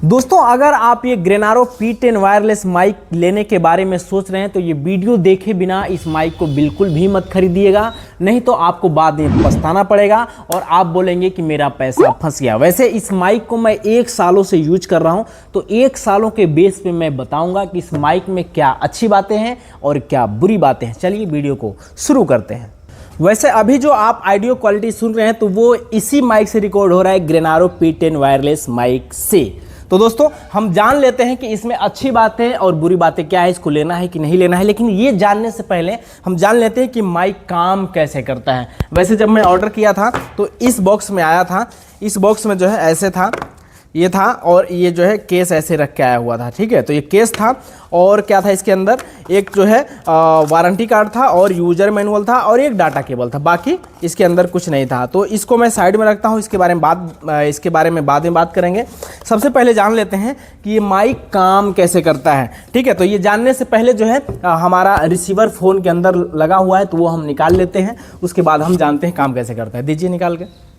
दोस्तों अगर आप ये ग्रेनारो P10 वायरलेस माइक लेने के बारे में सोच रहे हैं तो ये वीडियो देखे बिना इस माइक को बिल्कुल भी मत खरीदिएगा, नहीं तो आपको बाद में पछताना पड़ेगा और आप बोलेंगे कि मेरा पैसा फंस गया। वैसे इस माइक को मैं 1 सालों से यूज कर रहा हूं, तो 1 सालों के बेस पे मैं बताऊंगा कि इस माइक में क्या अच्छी बातें हैं और क्या बुरी बातें हैं। चलिए वीडियो को शुरू करते हैं। वैसे अभी जो आप ऑडियो क्वालिटी सुन रहे हैं तो वो इसी माइक से रिकॉर्ड हो रहा है, ग्रेनारो P10 वायरलेस माइक से। तो दोस्तों हम जान लेते हैं कि इसमें अच्छी बातें और बुरी बातें क्या है, इसको लेना है कि नहीं लेना है। लेकिन ये जानने से पहले हम जान लेते हैं कि माइक काम कैसे करता है। वैसे जब मैं ऑर्डर किया था तो इस बॉक्स में आया था, इस बॉक्स में जो है ऐसे था, ये था और ये जो है केस ऐसे रख के आया हुआ था। ठीक है, तो ये केस था और क्या था इसके अंदर, एक जो है वारंटी कार्ड था और यूजर मैनुअल था और एक डाटा केबल था, बाकी इसके अंदर कुछ नहीं था। तो इसको मैं साइड में रखता हूँ, इसके बारे में बाद में बात करेंगे। सबसे पहले जान लेते हैं कि ये माइक काम कैसे करता है। ठीक है, तो ये जानने से पहले जो है हमारा रिसीवर फ़ोन के अंदर लगा हुआ है तो वो हम निकाल लेते हैं, उसके बाद हम जानते हैं काम कैसे करता है। दीजिए निकाल के।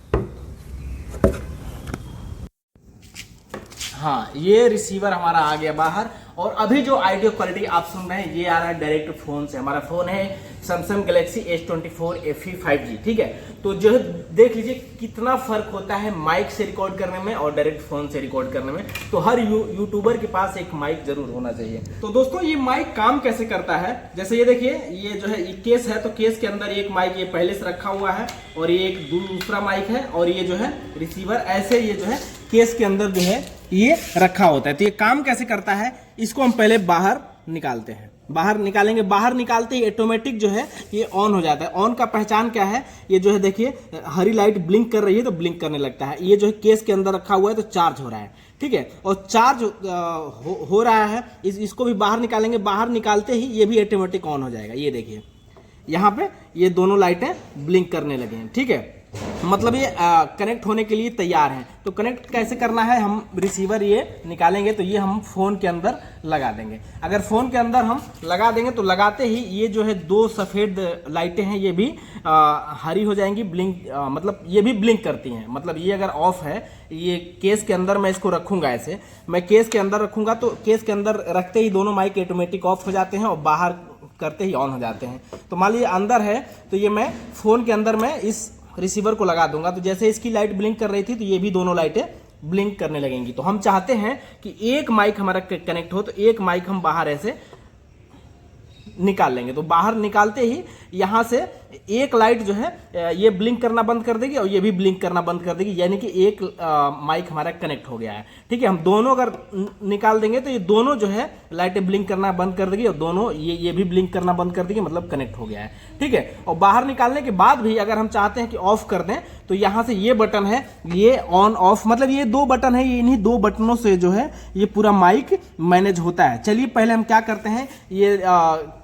हाँ, ये रिसीवर हमारा आ गया बाहर और अभी जो ऑडियो क्वालिटी आप सुन रहे हैं ये आ रहा है डायरेक्ट फोन से। हमारा फोन है Samsung Galaxy S24 FE 5G। ठीक है, तो जो है देख लीजिए कितना फर्क होता है माइक से रिकॉर्ड करने में और डायरेक्ट फोन से रिकॉर्ड करने में। तो हर यूट्यूबर के पास एक माइक जरूर होना चाहिए। तो दोस्तों ये माइक काम कैसे करता है, जैसे ये देखिए, ये जो है ये केस है, तो केस के अंदर एक माइक ये पहले से रखा हुआ है और ये एक दूसरा माइक है और ये जो है रिसीवर ऐसे ये जो है केस के अंदर जो है ये रखा होता है। तो ये काम कैसे करता है, इसको हम पहले बाहर निकालते हैं। बाहर निकालेंगे, बाहर निकालते ही ऑटोमेटिक जो है ये ऑन हो जाता है। ऑन का पहचान क्या है, ये जो है देखिए हरी लाइट ब्लिंक कर रही है तो ब्लिंक करने लगता है। ये जो है केस के अंदर रखा हुआ है तो चार्ज हो रहा है। ठीक है, और चार्ज हो रहा है, इसको भी बाहर निकालेंगे। बाहर निकालते ही ये भी ऑटोमेटिक ऑन हो जाएगा। ये देखिए यहाँ पे ये दोनों लाइटें ब्लिंक करने लगे हैं। ठीक है, मतलब ये कनेक्ट होने के लिए तैयार हैं। तो कनेक्ट कैसे करना है, हम रिसीवर ये निकालेंगे तो ये हम फ़ोन के अंदर लगा देंगे। अगर फ़ोन के अंदर हम लगा देंगे तो लगाते ही ये जो है 2 सफ़ेद लाइटें हैं ये भी हरी हो जाएंगी, ब्लिंक मतलब ये भी ब्लिंक करती हैं। मतलब ये अगर ऑफ है, ये केस के अंदर मैं इसको रखूँगा, ऐसे मैं केस के अंदर रखूँगा तो केस के अंदर रखते ही दोनों माइक ऑटोमेटिक ऑफ हो जाते हैं और बाहर करते ही ऑन हो जाते हैं। तो मान लीजिए अंदर है तो ये मैं फ़ोन के अंदर मैं इस रिसीवर को लगा दूंगा, तो जैसे इसकी लाइट ब्लिंक कर रही थी तो ये भी दोनों लाइटें ब्लिंक करने लगेंगी। तो हम चाहते हैं कि एक माइक हमारा कनेक्ट हो, तो एक माइक हम बाहर ऐसे निकाल लेंगे। तो बाहर निकालते ही यहाँ से एक लाइट जो है ये ब्लिंक करना बंद कर देगी और ये भी ब्लिंक करना बंद कर देगी, यानी कि एक माइक हमारा कनेक्ट हो गया है। ठीक है, हम दोनों अगर निकाल देंगे तो ये दोनों जो है लाइटें ब्लिंक करना बंद कर देगी और दोनों ये भी ब्लिंक करना बंद कर देगी, मतलब कनेक्ट हो गया है। ठीक है, और बाहर निकालने के बाद भी अगर हम चाहते हैं कि ऑफ कर दें तो यहाँ से ये बटन है, ये ऑन ऑफ, मतलब ये 2 बटन है, ये इन्हीं 2 बटनों से जो है ये पूरा माइक मैनेज होता है। चलिए पहले हम क्या करते हैं, ये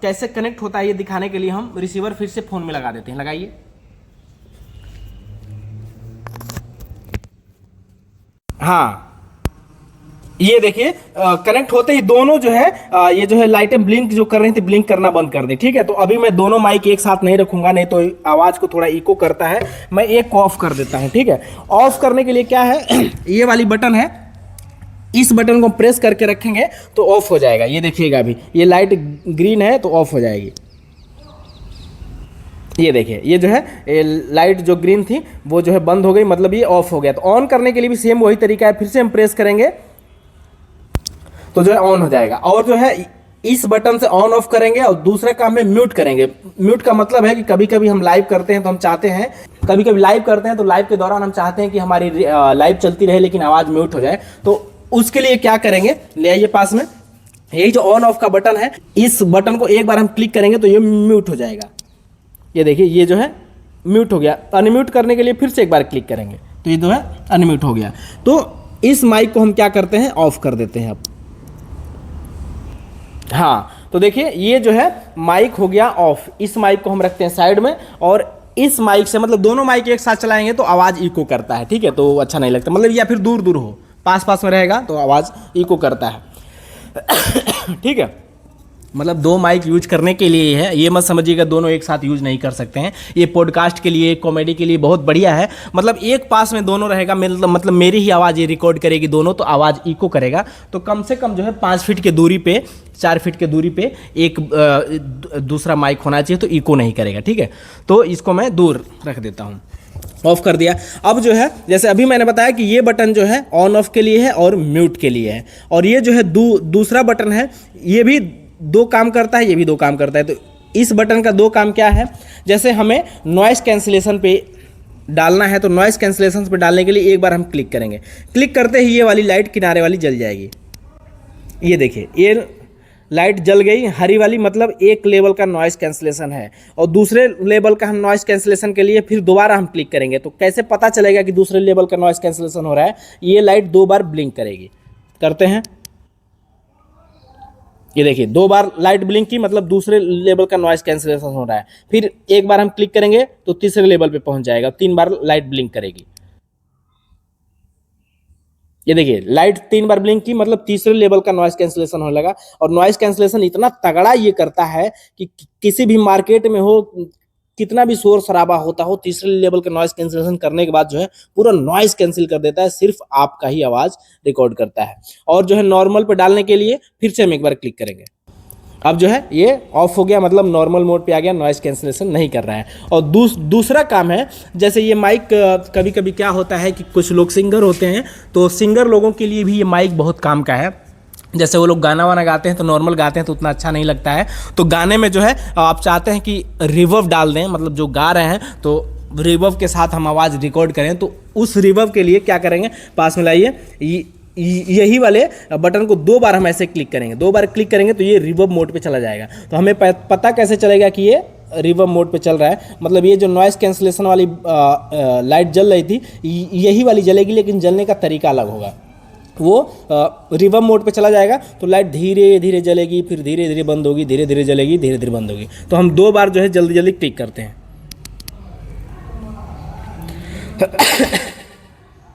कैसे कनेक्ट होता है ये दिखाने के लिए हम रिसीवर फिर से फोन में लगा देते हैं। लगाइए। हाँ, ये देखिए कनेक्ट होते ही दोनों जो है ये जो है लाइटें ब्लिंक जो कर रही थी ब्लिंक करना बंद कर दी। ठीक है, तो अभी मैं दोनों माइक एक साथ नहीं रखूंगा, नहीं तो आवाज को थोड़ा इको करता है। मैं एक को ऑफ कर देता हूं। ठीक है, ऑफ करने के लिए क्या है ये वाली बटन है, इस बटन को प्रेस करके रखेंगे तो ऑफ हो जाएगा। ये देखिएगा अभी ये लाइट ग्रीन है तो ऑफ हो जाएगी। ये देखिए ये जो है लाइट जो ग्रीन थी वो जो है बंद हो गई, मतलब ये ऑफ हो गया। तो ऑन करने के लिए भी सेम वही तरीका है, फिर से हम प्रेस करेंगे तो जो है ऑन हो जाएगा। और जो है इस बटन से ऑन ऑफ करेंगे और दूसरा काम है म्यूट करेंगे। म्यूट का मतलब है कि कभी कभी हम लाइव करते हैं तो हम चाहते हैं, कभी कभी लाइव करते हैं तो लाइव के दौरान हम चाहते हैं कि हमारी लाइव चलती रहे लेकिन आवाज़ म्यूट हो जाए। तो उसके लिए क्या करेंगे, ले आइए पास में, यही जो ऑन ऑफ का बटन है, इस बटन को एक बार हम क्लिक करेंगे तो ये म्यूट हो जाएगा। ये देखिए ये जो है म्यूट हो गया। अनम्यूट करने के लिए फिर से एक बार क्लिक करेंगे तो ये जो है अनम्यूट हो गया। तो इस माइक को हम क्या करते हैं, ऑफ कर देते हैं अब। हाँ, तो देखिए ये जो है माइक हो गया ऑफ। इस माइक को हम रखते हैं साइड में और इस माइक से, मतलब दोनों माइक एक साथ चलाएंगे तो आवाज़ इको करता है। ठीक है, तो अच्छा नहीं लगता, मतलब या फिर दूर दूर हो, पास पास में रहेगा तो आवाज़ इको करता है। ठीक है, मतलब दो माइक यूज करने के लिए है, ये मत समझिएगा दोनों एक साथ यूज नहीं कर सकते हैं। ये पॉडकास्ट के लिए, कॉमेडी के लिए बहुत बढ़िया है। मतलब एक पास में दोनों रहेगा, मतलब मेरी ही आवाज़ ये रिकॉर्ड करेगी दोनों, तो आवाज़ इको करेगा। तो कम से कम जो है 5 फीट के दूरी पे, 4 फीट के दूरी पे एक दूसरा माइक होना चाहिए, तो इको नहीं करेगा। ठीक है, तो इसको मैं दूर रख देता हूँ, ऑफ कर दिया। अब जो है जैसे अभी मैंने बताया कि ये बटन जो है ऑन ऑफ के लिए है और म्यूट के लिए है, और ये जो है दूसरा बटन है, ये भी दो काम करता है, ये भी दो काम करता है। तो इस बटन का दो काम क्या है, जैसे हमें नॉइस कैंसिलेशन पे डालना है, तो नॉइस कैंसिलेशन पे डालने के लिए एक बार हम क्लिक करेंगे। क्लिक करते ही ये वाली लाइट किनारे वाली जल जाएगी। ये देखिए, ये लाइट जल गई हरी वाली, मतलब एक लेवल का नॉइस कैंसिलेशन है। और दूसरे लेवल का हम नॉइस कैंसिलेशन के लिए फिर दोबारा हम क्लिक करेंगे, तो कैसे पता चलेगा कि दूसरे लेवल का नॉइस कैंसिलेशन हो रहा है? ये लाइट 2 बार ब्लिंक करेगी। करते हैं, ये देखिए 2 बार लाइट ब्लिंक की, मतलब दूसरे लेवल का नॉइस कैंसिलेशन हो रहा है। फिर एक बार हम क्लिक करेंगे तो तीसरे लेवल पे पहुंच जाएगा, 3 बार लाइट ब्लिंक करेगी। ये देखिए लाइट 3 बार ब्लिंक की, मतलब तीसरे लेवल का नॉइस कैंसिलेशन होने लगा। और नॉइस कैंसिलेशन इतना तगड़ा ये करता है कि किसी भी मार्केट में हो, कितना भी शोर शराबा होता हो, तीसरे लेवल का नॉइस कैंसिलेशन करने के बाद जो है पूरा नॉइस कैंसिल कर देता है, सिर्फ आपका ही आवाज रिकॉर्ड करता है। और जो है नॉर्मल पे डालने के लिए फिर से हम एक बार क्लिक करेंगे। अब जो है ये ऑफ हो गया, मतलब नॉर्मल मोड पे आ गया, नॉइस कैंसिलेशन नहीं कर रहा है। और दूसरा काम है, जैसे ये माइक कभी कभी क्या होता है कि कुछ लोग सिंगर होते हैं, तो सिंगर लोगों के लिए भी ये माइक बहुत काम का है। जैसे वो लोग गाना वाना गाते हैं तो नॉर्मल गाते हैं तो उतना अच्छा नहीं लगता है, तो गाने में जो है आप चाहते हैं कि रिवर्ब डाल दें, मतलब जो गा रहे हैं तो रिवर्ब के साथ हम आवाज़ रिकॉर्ड करें, तो उस रिवर्ब के लिए क्या करेंगे, पास में लाइए, यही वाले बटन को 2 बार हम ऐसे क्लिक करेंगे। 2 बार क्लिक करेंगे तो ये रिवर्ब मोड पे चला जाएगा। तो हमें पता कैसे चलेगा कि ये रिवर्ब मोड पे चल रहा है? मतलब ये जो नॉइस कैंसिलेशन वाली लाइट जल रही थी, यही वाली जलेगी, लेकिन जलने का तरीका अलग होगा। वो रिवर्ब मोड पे चला जाएगा तो लाइट धीरे धीरे जलेगी, फिर धीरे धीरे बंद होगी, धीरे धीरे जलेगी, धीरे धीरे बंद होगी। तो हम 2 बार जो है जल्दी जल्दी क्लिक करते हैं।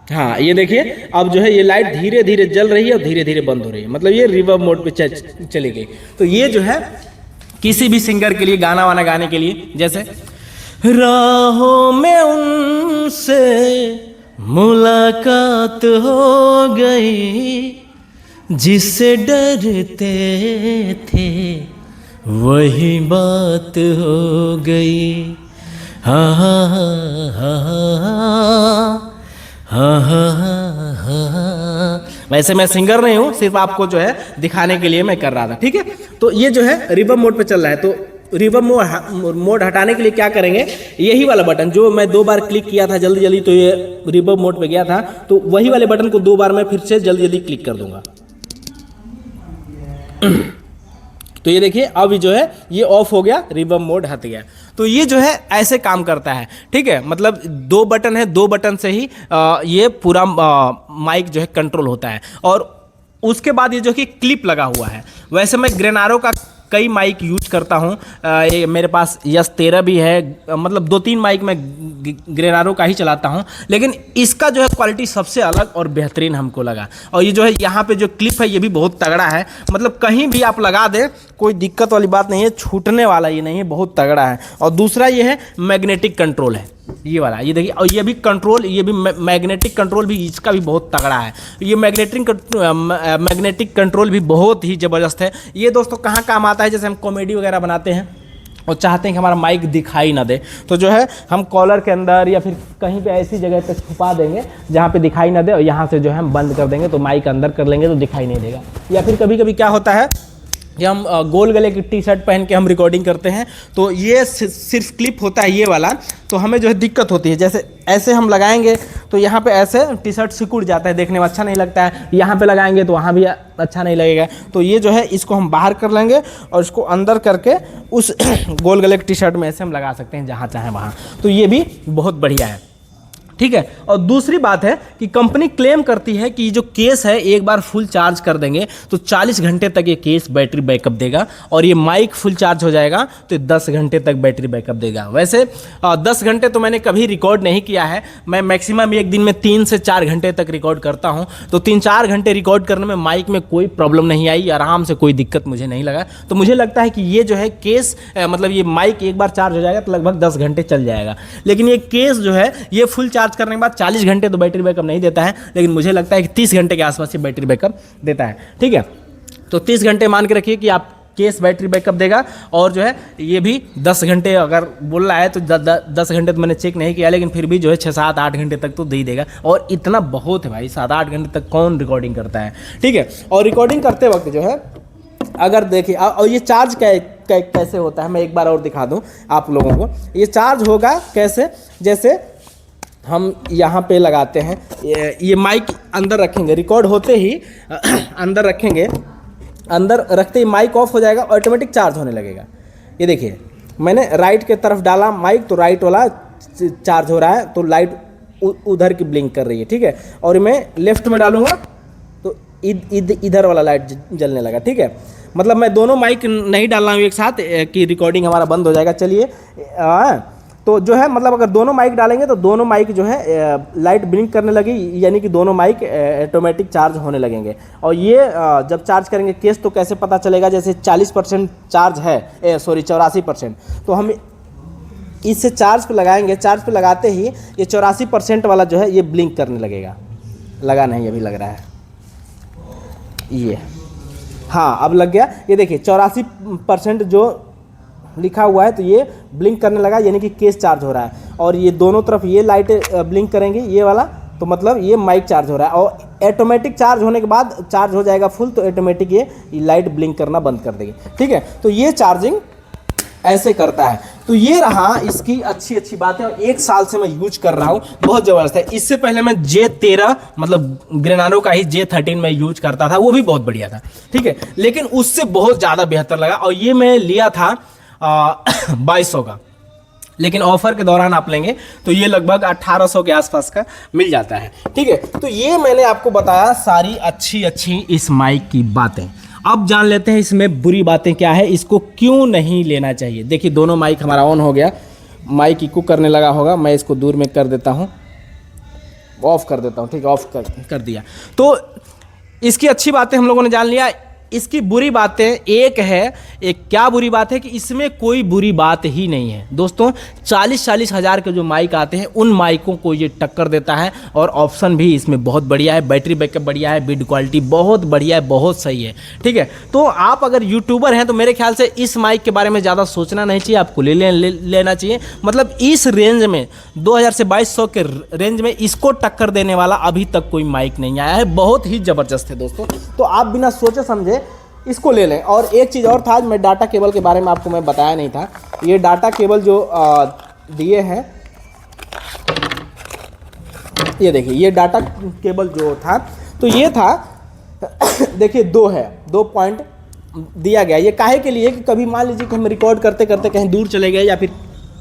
हाँ, ये देखिए अब जो है ये लाइट धीरे धीरे जल रही है और धीरे धीरे बंद हो रही है, मतलब ये रिवर्ब मोड पे चली गई। तो ये जो है किसी भी सिंगर के लिए गाना वाना गाने के लिए, जैसे राहों में उनसे मुलाकात हो गई, जिससे डरते थे वही बात हो गई। हाँ हाँ हाँ हाँ हाँ हाँ। वैसे मैं सिंगर नहीं हूँ, सिर्फ आपको जो है दिखाने के लिए मैं कर रहा था। ठीक है, तो ये जो है रिवर्ब मोड पे चल रहा है, तो रिवर्ब मोड हटाने के लिए क्या करेंगे, यही वाला बटन जो मैं 2 बार क्लिक किया था जल्दी जल्दी, तो ये रिवर्ब मोड पे गया था, तो वही वाले बटन को 2 बार मैं फिर से जल्दी जल्दी क्लिक कर दूंगा। तो ये देखिए अब जो है ये ऑफ हो गया, रिवर्ब मोड हट गया। तो ये जो है ऐसे काम करता है। ठीक है, मतलब 2 बटन है, 2 बटन से ही ये पूरा माइक जो है कंट्रोल होता है। और उसके बाद ये जो कि क्लिप लगा हुआ है, वैसे मैं ग्रेनारो का कई माइक यूज करता हूँ। ये मेरे पास यस13 भी है, मतलब 2-3 माइक मैं ग्रेनारो का ही चलाता हूँ, लेकिन इसका जो है क्वालिटी सबसे अलग और बेहतरीन हमको लगा। और ये जो है यहाँ पे जो क्लिप है ये भी बहुत तगड़ा है, मतलब कहीं भी आप लगा दें कोई दिक्कत वाली बात नहीं है, छूटने वाला ये नहीं है, बहुत तगड़ा है। और दूसरा ये है मैग्नेटिक कंट्रोल है, ये वाला, ये देखिए, और ये भी कंट्रोल, ये भी मैग्नेटिक कंट्रोल भी इसका भी बहुत तगड़ा है। ये मैग्नेटिक कंट्रोल भी बहुत ही ज़बरदस्त है। ये दोस्तों कहाँ काम आता है, जैसे हम कॉमेडी वगैरह बनाते हैं और चाहते हैं कि हमारा माइक दिखाई ना दे, तो जो है हम कॉलर के अंदर या फिर कहीं पे ऐसी जगह पे छुपा देंगे जहाँ पे दिखाई ना दे, और यहाँ से जो है हम बंद कर देंगे तो माइक अंदर कर लेंगे तो दिखाई नहीं देगा। या फिर कभी कभी क्या होता है कि हम गोल गले की टी-शर्ट पहन के हम रिकॉर्डिंग करते हैं, तो ये सिर्फ क्लिप होता है ये वाला, तो हमें जो है दिक्कत होती है। जैसे ऐसे हम लगाएंगे तो यहाँ पे ऐसे टी-शर्ट सिकुड़ जाता है, देखने में अच्छा नहीं लगता है। यहाँ पे लगाएंगे तो वहाँ भी अच्छा नहीं लगेगा। तो ये जो है इसको हम बाहर कर लेंगे और इसको अंदर करके उस गोल गले की टी-शर्ट में ऐसे हम लगा सकते हैं जहाँ चाहें वहाँ। तो ये भी बहुत बढ़िया है। ठीक है। और दूसरी बात है कि कंपनी क्लेम करती है कि जो केस है एक बार फुल चार्ज कर देंगे तो 40 घंटे तक ये केस बैटरी बैकअप देगा, और ये माइक फुल चार्ज हो जाएगा तो 10 घंटे तक बैटरी बैकअप देगा। वैसे 10 घंटे तो मैंने कभी रिकॉर्ड नहीं किया है, मैं मैक्सिमम एक दिन में 3 से 4 घंटे तक रिकॉर्ड करता हूँ, तो 3-4 घंटे रिकॉर्ड करने में माइक में कोई प्रॉब्लम नहीं आई, आराम से कोई दिक्कत मुझे नहीं लगा। तो मुझे लगता है कि ये जो है केस मतलब ये माइक एक बार चार्ज हो जाएगा तो लगभग 10 घंटे चल जाएगा। लेकिन ये केस जो है ये फुल चार्ज करने के बाद 40 घंटे तो बैटरी बैकअप नहीं देता है, लेकिन मुझे लगता है कि 30 घंटे के आसपास ये बैटरी बैकअप देता है। ठीक है, तो 30 घंटे मान के रखिए कि आप केस बैटरी बैकअप देगा, और जो है ये भी 10 घंटे अगर बोल रहा है तो 10 घंटे तो मैंने चेक नहीं किया, लेकिन फिर भी जो है 6-7-8 घंटे तक तो दे ही देगा, और इतना बहुत है भाई, 7-8 घंटे तक कौन रिकॉर्डिंग करता है। ठीक है, और रिकॉर्डिंग करते वक्त जो है अगर देखिए, और ये चार्ज कैसे होता है मैं एक बार और दिखा दूं आप लोगों को। ये चार्ज होगा कैसे, जैसे हम यहाँ पे लगाते हैं, ये माइक अंदर रखेंगे, रिकॉर्ड होते ही अंदर रखेंगे, अंदर रखते ही माइक ऑफ हो जाएगा, ऑटोमेटिक चार्ज होने लगेगा। ये देखिए मैंने राइट के तरफ डाला माइक तो राइट वाला चार्ज हो रहा है, तो लाइट उधर की ब्लिंक कर रही है। ठीक है, और मैं लेफ्ट में डालूंगा तो इधर वाला लाइट जलने लगा। ठीक है, मतलब मैं दोनों माइक नहीं डाल रहा हूँ एक साथ कि रिकॉर्डिंग हमारा बंद हो जाएगा। चलिए तो जो है मतलब अगर दोनों माइक डालेंगे तो दोनों माइक जो है लाइट ब्लिंक करने लगी, यानी कि दोनों माइक ऑटोमेटिक चार्ज होने लगेंगे। और ये जब चार्ज करेंगे केस तो कैसे पता चलेगा, जैसे 40% चार्ज है, सॉरी 84%, तो हम इससे चार्ज पे लगाएंगे, चार्ज पे लगाते ही ये 84% वाला जो है ये ब्लिंक करने लगेगा। लगा नहीं, अभी लग रहा है ये, हाँ अब लग गया। ये देखिए 84% जो लिखा हुआ है तो ये ब्लिंक करने लगा, यानी कि केस चार्ज हो रहा है। और ये दोनों तरफ ये लाइट ब्लिंक करेंगी, ये वाला, तो मतलब ये माइक चार्ज हो रहा है। और ऑटोमेटिक चार्ज होने के बाद चार्ज हो जाएगा फुल तो ऑटोमेटिक ये लाइट ब्लिंक करना बंद कर देगी। ठीक है, तो ये चार्जिंग ऐसे करता है। तो ये रहा इसकी अच्छी बात है, और 1 साल से मैं यूज कर रहा हूँ, बहुत ज़बरदस्त है। इससे पहले मैं J13 मतलब ग्रेनानो का ही J13 में यूज करता था, वो भी बहुत बढ़िया था। ठीक है, लेकिन उससे बहुत ज़्यादा बेहतर लगा, और ये मैं लिया था 2200 का, लेकिन ऑफर के दौरान आप लेंगे तो ये लगभग 1800 के आसपास का मिल जाता है। ठीक है, तो ये मैंने आपको बताया सारी अच्छी इस माइक की बातें। अब जान लेते हैं इसमें बुरी बातें क्या है, इसको क्यों नहीं लेना चाहिए। देखिए दोनों माइक हमारा ऑन हो गया, माइक इको करने लगा होगा, मैं इसको दूर में कर देता हूँ, ऑफ कर देता हूँ। ठीक है, ऑफ कर दिया। तो इसकी अच्छी बातें हम लोगों ने जान लिया। इसकी बुरी बातें एक क्या बुरी बात है कि इसमें कोई बुरी बात ही नहीं है दोस्तों। 40-40 हज़ार के जो माइक आते हैं उन माइकों को ये टक्कर देता है, और ऑप्शन भी इसमें बहुत बढ़िया है, बैटरी बैकअप बढ़िया है, बिल्ड क्वालिटी बहुत बढ़िया है, बहुत सही है। ठीक है, तो आप अगर यूट्यूबर हैं तो मेरे ख्याल से इस माइक के बारे में ज़्यादा सोचना नहीं चाहिए, आपको लेना चाहिए। मतलब इस रेंज में 2000 से 2200 के रेंज में इसको टक्कर देने वाला अभी तक कोई माइक नहीं आया है, बहुत ही ज़बरदस्त है दोस्तों। तो आप बिना सोचे समझे इसको ले लें। और एक चीज़ और था, मैं डाटा केबल के बारे में आपको मैं बताया नहीं था। ये डाटा केबल जो दिए हैं, ये देखिए ये डाटा केबल जो था तो ये था देखिए 2 पॉइंट दिया गया। ये काहे के लिए कि कभी मान लीजिए कि हम रिकॉर्ड करते करते कहीं दूर चले गए, या फिर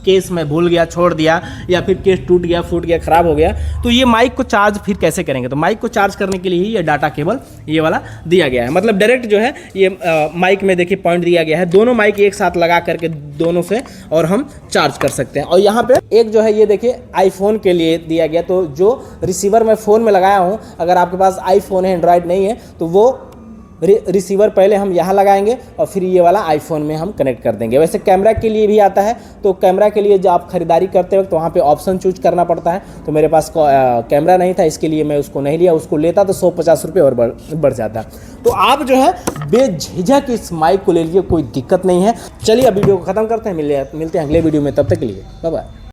केस में भूल गया, छोड़ दिया, या फिर केस टूट गया, फूट गया, खराब हो गया, तो ये माइक को चार्ज फिर कैसे करेंगे। तो माइक को चार्ज करने के लिए ही ये डाटा केबल ये वाला दिया गया है। मतलब डायरेक्ट जो है ये माइक में देखिए पॉइंट दिया गया है, दोनों माइक एक साथ लगा करके दोनों से और हम चार्ज कर सकते हैं। और यहाँ पे एक जो है ये देखिए आईफोन के लिए दिया गया, तो जो रिसीवर मैं फ़ोन में लगाया हूँ, अगर आपके पास आईफोन है, एंड्रॉयड नहीं है, तो वो रिसीवर पहले हम यहाँ लगाएंगे और फिर ये वाला आईफोन में हम कनेक्ट कर देंगे। वैसे कैमरा के लिए भी आता है, तो कैमरा के लिए जो आप खरीदारी करते वक्त तो वहाँ पे ऑप्शन चूज करना पड़ता है। तो मेरे पास कैमरा नहीं था, इसके लिए मैं उसको नहीं लिया, उसको लेता तो 150 रुपये और बढ़ जाता। तो आप जो है बेझिझक इस माइक को ले लीजिए, कोई दिक्कत नहीं है। चलिए अब वीडियो को ख़त्म करते हैं, मिलते हैं अगले वीडियो में, तब तक के लिए बाय बाय।